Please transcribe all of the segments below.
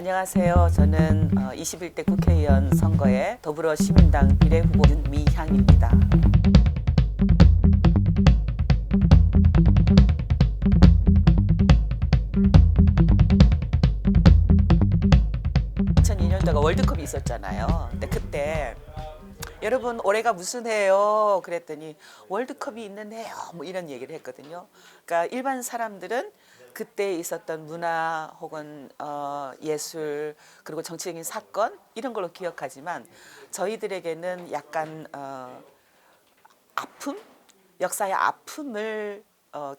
안녕하세요. 저는 21대 국회의원 선거에 더불어시민당 비례후보 윤미향입니다. (2002년도가) 월드컵이 있었잖아요. 근데 그때 여러분 올해가 무슨 해요? 그랬더니 월드컵이 있는 해요. 뭐 이런 얘기를 했거든요. 그러니까 일반 사람들은 그때 있었던 문화 혹은 예술 그리고 정치적인 사건 이런 걸로 기억하지만 저희들에게는 약간 아픔, 역사의 아픔을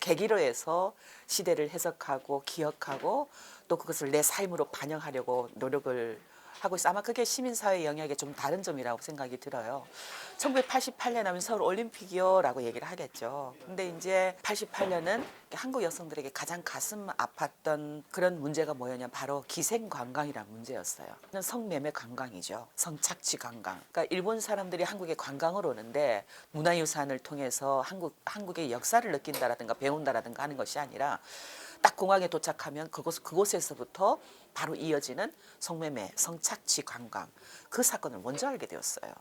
계기로 해서 시대를 해석하고 기억하고 또 그것을 내 삶으로 반영하려고 노력을 하고 있어. 아마 그게 시민사회 영역의 좀 다른 점이라고 생각이 들어요. 1988년 하면 서울 올림픽이요라고 얘기를 하겠죠. 근데 이제 88년은 한국 여성들에게 가장 가슴 아팠던 그런 문제가 뭐였냐, 바로 기생관광이라는 문제였어요. 성매매 관광이죠. 성착취 관광. 그러니까 일본 사람들이 한국에 관광을 오는데 문화유산을 통해서 한국의 역사를 느낀다라든가 배운다라든가 하는 것이 아니라 딱 공항에 도착하면 그곳에서부터 바로 이어지는 성매매, 성착취 관광, 그 사건을 먼저 알게 되었어요.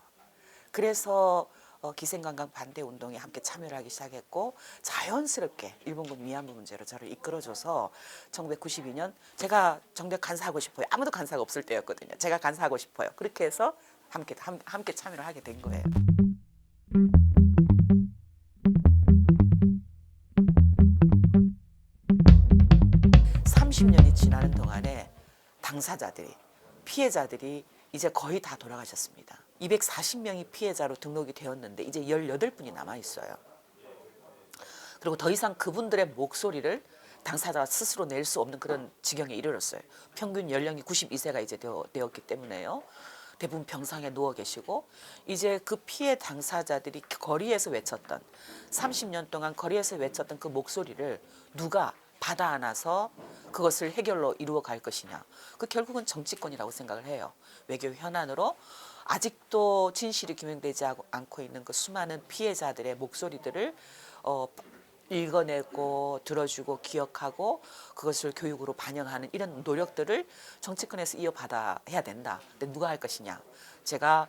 그래서 기생관광 반대 운동에 함께 참여를 하기 시작했고, 자연스럽게 일본군 위안부 문제로 저를 이끌어줘서 1992년 제가 정작 간사하고 싶어요. 아무도 간사가 없을 때였거든요. 제가 간사하고 싶어요. 그렇게 해서 함께 참여를 하게 된 거예요. 30년이 지나는 동안에 당사자들이, 피해자들이 이제 거의 다 돌아가셨습니다. 240명이 피해자로 등록이 되었는데 이제 18분이 남아있어요. 그리고 더 이상 그분들의 목소리를 당사자가 스스로 낼 수 없는 그런 지경에 이르렀어요. 평균 연령이 92세가 이제 되었기 때문에요. 대부분 병상에 누워 계시고, 이제 그 피해 당사자들이 거리에서 외쳤던, 30년 동안 거리에서 외쳤던 그 목소리를 누가 받아 안아서 그것을 해결로 이루어 갈 것이냐. 그 결국은 정치권이라고 생각을 해요. 외교 현안으로 아직도 진실이 규명되지 않고 있는 그 수많은 피해자들의 목소리들을 읽어내고 들어주고 기억하고 그것을 교육으로 반영하는 이런 노력들을 정치권에서 이어받아 해야 된다. 근데 누가 할 것이냐. 제가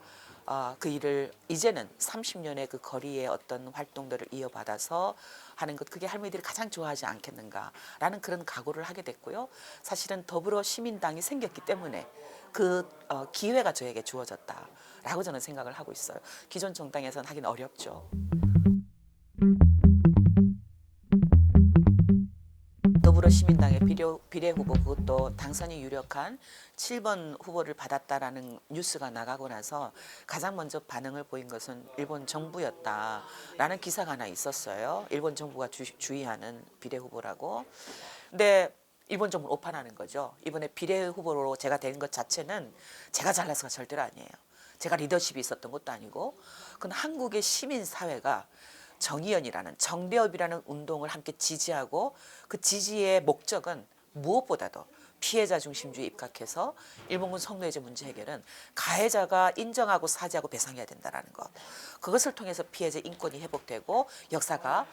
그 일을 이제는 30년의 그 거리의 어떤 활동들을 이어받아서 하는 것, 그게 할머니들이 가장 좋아하지 않겠는가라는 그런 각오를 하게 됐고요. 사실은 더불어시민당이 생겼기 때문에 그 기회가 저에게 주어졌다라고 저는 생각을 하고 있어요. 기존 정당에서는 하긴 어렵죠. 더불어시민당의 비례 후보, 그것도 당선이 유력한 7번 후보를 받았다라는 뉴스가 나가고 나서 가장 먼저 반응을 보인 것은 일본 정부였다라는 기사가 하나 있었어요. 일본 정부가 주의하는 비례 후보라고. 근데 일본 정부는 오판하는 거죠. 이번에 비례 후보로 제가 된 것 자체는 제가 잘나서가 절대로 아니에요. 제가 리더십이 있었던 것도 아니고, 그건 한국의 시민사회가 정의연이라는, 정대협이라는 운동을 함께 지지하고, 그 지지의 목적은 무엇보다도 피해자 중심주의 입각해서 일본군 성노예제 문제 해결은 가해자가 인정하고 사죄하고 배상해야 된다는 것, 그것을 통해서 피해자 인권이 회복되고 역사가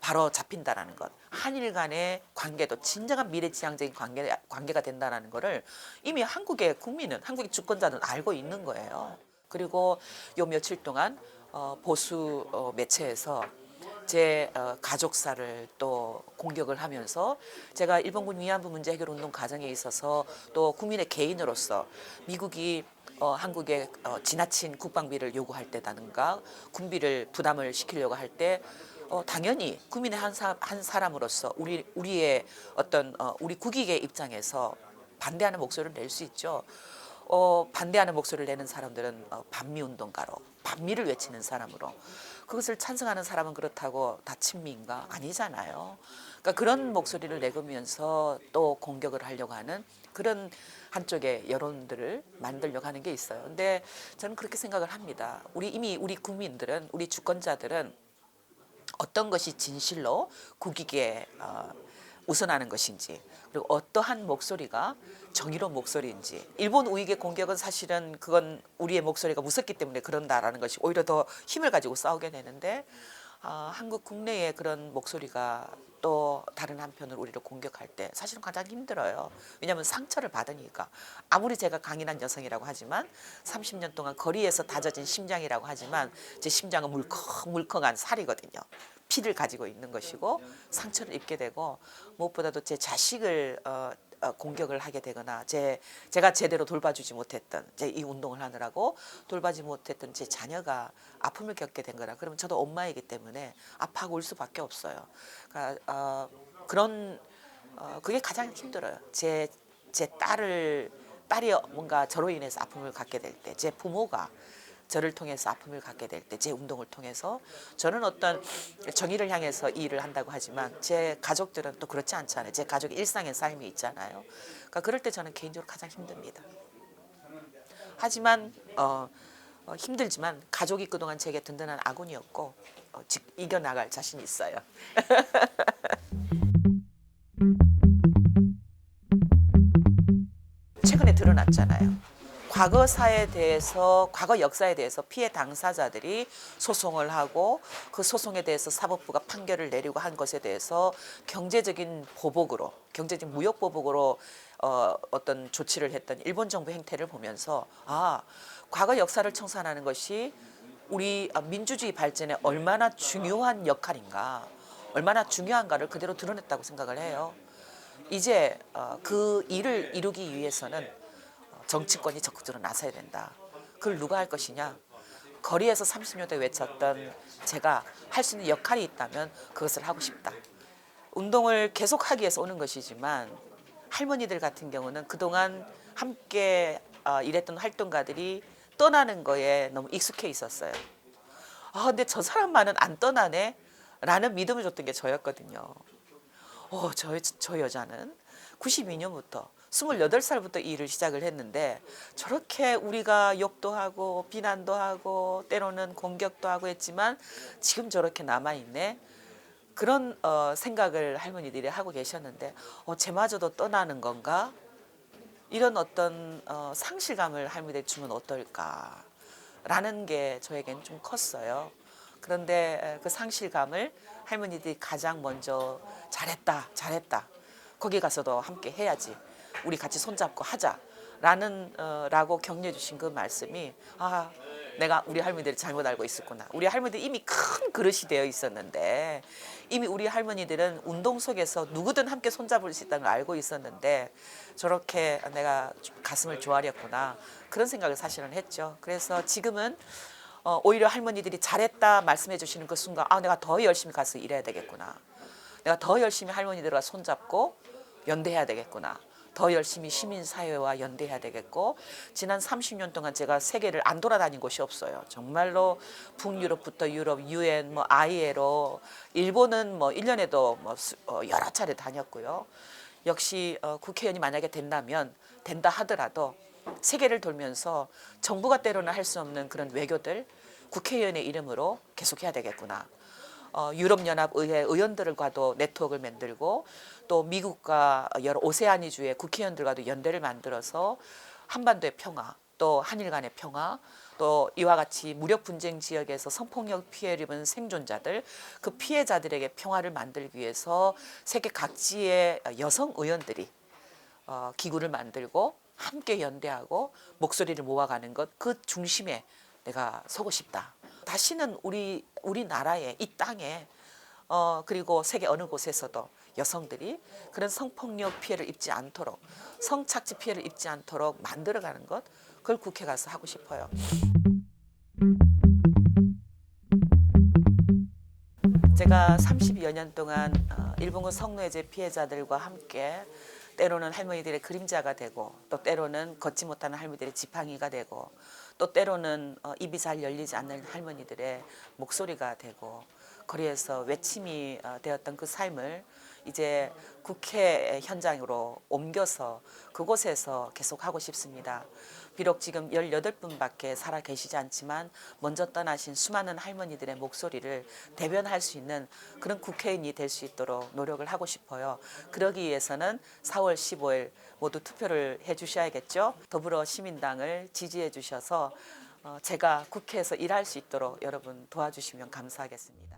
바로 잡힌다는 것, 한일 간의 관계도 진정한 미래지향적인 관계가 된다는 것을 이미 한국의 국민은, 한국의 주권자는 알고 있는 거예요. 그리고 요 며칠 동안 보수 매체에서 제 가족사를 또 공격을 하면서, 제가 일본군 위안부 문제 해결 운동 과정에 있어서 또 국민의 개인으로서 미국이 한국에 지나친 국방비를 요구할 때라든가 군비를 부담을 시키려고 할 때 당연히 국민의 한 사람으로서 우리의 어떤 우리 국익의 입장에서 반대하는 목소리를 낼 수 있죠. 반대하는 목소리를 내는 사람들은 반미운동가로, 반미를 외치는 사람으로, 그것을 찬성하는 사람은 그렇다고 다 친미인가? 아니잖아요. 그러니까 그런 목소리를 내면서 또 공격을 하려고 하는 그런 한쪽의 여론들을 만들려고 하는 게 있어요. 근데 저는 그렇게 생각을 합니다. 이미 우리 국민들은, 우리 주권자들은 어떤 것이 진실로 국익에 우선하는 것인지, 그리고 어떠한 목소리가 정의로운 목소리인지. 일본 우익의 공격은 사실은 그건 우리의 목소리가 무섭기 때문에 그런다라는 것이 오히려 더 힘을 가지고 싸우게 되는데, 한국 국내의 그런 목소리가 또 다른 한편으로 우리를 공격할 때 사실은 가장 힘들어요. 왜냐하면 상처를 받으니까. 아무리 제가 강인한 여성이라고 하지만 30년 동안 거리에서 다져진 심장이라고 하지만 제 심장은 물컹물컹한 살이거든요. 피를 가지고 있는 것이고 상처를 입게 되고 무엇보다도 제 자식을 공격을 하게 되거나 제가 제대로 돌봐주지 못했던 이 운동을 하느라고 돌봐지 못했던 제 자녀가 아픔을 겪게 된 거라 그러면 저도 엄마이기 때문에 아파하고 울 수밖에 없어요. 그러니까 그게 가장 힘들어요. 제 딸이 뭔가 저로 인해서 아픔을 갖게 될 때, 제 부모가 저를 통해서 아픔을 갖게 될 때, 제 운동을 통해서 저는 어떤 정의를 향해서 이 일을 한다고 하지만 제 가족들은 또 그렇지 않잖아요. 제 가족의 일상의 삶이 있잖아요. 그러니까 그럴 때 저는 개인적으로 가장 힘듭니다. 하지만 힘들지만 가족이 그동안 제게 든든한 아군이었고 이겨나갈 자신이 있어요. 최근에 드러났잖아요. 과거사에 대해서, 과거 역사에 대해서 피해 당사자들이 소송을 하고 그 소송에 대해서 사법부가 판결을 내리고 한 것에 대해서 경제적인 보복으로, 경제적 무역 보복으로 어떤 조치를 했던 일본 정부 행태를 보면서 과거 역사를 청산하는 것이 우리 민주주의 발전에 얼마나 중요한 역할인가, 얼마나 중요한가를 그대로 드러냈다고 생각을 해요. 이제 그 일을 이루기 위해서는 정치권이 적극적으로 나서야 된다. 그걸 누가 할 것이냐? 거리에서 30년대 외쳤던 제가 할 수 있는 역할이 있다면 그것을 하고 싶다. 운동을 계속하기 위해서 오는 것이지만 할머니들 같은 경우는 그동안 함께 일했던 활동가들이 떠나는 거에 너무 익숙해 있었어요. 근데 저 사람만은 안 떠나네? 라는 믿음을 줬던 게 저였거든요. 저 여자는 92년부터 28살부터 이 일을 시작을 했는데 저렇게 우리가 욕도 하고 비난도 하고 때로는 공격도 하고 했지만 지금 저렇게 남아있네. 그런 생각을 할머니들이 하고 계셨는데 쟤마저도 떠나는 건가? 이런 어떤 상실감을 할머니들이 주면 어떨까라는 게 저에겐 좀 컸어요. 그런데 그 상실감을 할머니들이 가장 먼저 잘했다. 거기 가서도 함께 해야지. 우리 같이 손잡고 하자라고 격려해 주신 그 말씀이 내가 우리 할머니들을 잘못 알고 있었구나. 우리 할머니들이 이미 큰 그릇이 되어 있었는데 이미 우리 할머니들은 운동 속에서 누구든 함께 손잡을 수 있다는 걸 알고 있었는데 저렇게 내가 가슴을 조아렸구나. 그런 생각을 사실은 했죠. 그래서 지금은 오히려 할머니들이 잘했다 말씀해 주시는 그 순간 내가 더 열심히 가서 일해야 되겠구나. 내가 더 열심히 할머니들과 손잡고 연대해야 되겠구나. 더 열심히 시민사회와 연대해야 되겠고 지난 30년 동안 제가 세계를 안 돌아다닌 곳이 없어요. 정말로 북유럽부터 유럽, UN, ILO, 일본은 1년에도 여러 차례 다녔고요. 역시 국회의원이 만약에 된다 하더라도 세계를 돌면서 정부가 때로는 할 수 없는 그런 외교들 국회의원의 이름으로 계속해야 되겠구나. 유럽연합의회 의원들과도 네트워크를 만들고 또 미국과 여러 오세아니주의 국회의원들과도 연대를 만들어서 한반도의 평화 또 한일 간의 평화 또 이와 같이 무력 분쟁 지역에서 성폭력 피해를 입은 생존자들 그 피해자들에게 평화를 만들기 위해서 세계 각지의 여성 의원들이 기구를 만들고 함께 연대하고 목소리를 모아가는 것 그 중심에 내가 서고 싶다. 다시는 우리나라에 이 땅에 그리고 세계 어느 곳에서도 여성들이 그런 성폭력 피해를 입지 않도록 성착취 피해를 입지 않도록 만들어가는 것 그걸 국회 가서 하고 싶어요. 제가 30여 년 동안 일본군 성노예제 피해자들과 함께 때로는 할머니들의 그림자가 되고 또 때로는 걷지 못하는 할머니들의 지팡이가 되고 또 때로는 입이 잘 열리지 않는 할머니들의 목소리가 되고 거리에서 외침이 되었던 그 삶을 이제 국회 현장으로 옮겨서 그곳에서 계속 하고 싶습니다. 비록 지금 18분밖에 살아 계시지 않지만 먼저 떠나신 수많은 할머니들의 목소리를 대변할 수 있는 그런 국회의원이 될 수 있도록 노력을 하고 싶어요. 그러기 위해서는 4월 15일 모두 투표를 해 주셔야겠죠. 더불어시민당을 지지해 주셔서 제가 국회에서 일할 수 있도록 여러분 도와주시면 감사하겠습니다.